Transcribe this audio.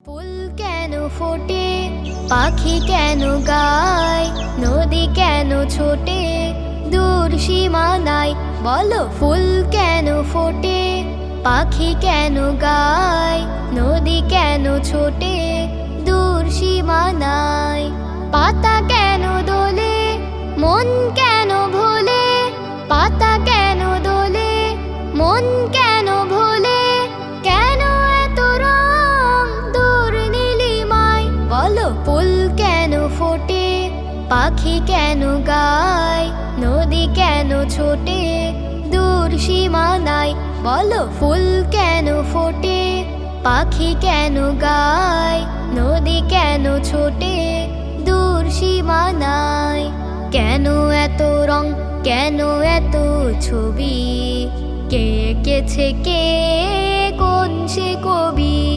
ফুল কেন ফোটে, পাখি কেন গায়, নদী কেন ছোটে দূর সীমানায়? বলো, ফুল কেন ফোটে, পাখি কেন গায়, নদী কেন ছোটে দূর সীমানায়? পাতা কেন দোলে, মন কেন ভোলে, পাতা কেন দোলে, মন কেন ভোলে, কেন এত রং দূর নীলিমায়? বলো, ফুল কেন ফোটে, পাখি কেন গায়, নদী কেন ছোটে দূর সীমানায়? বলো, ফুল কেন ফোটে, পাখি কেন গায়, নদী কেন ছোটে দূর সীমানায়? কেন এত রং, কেন এত ছবি, কে এঁকেছে কে, কোন সে কবি?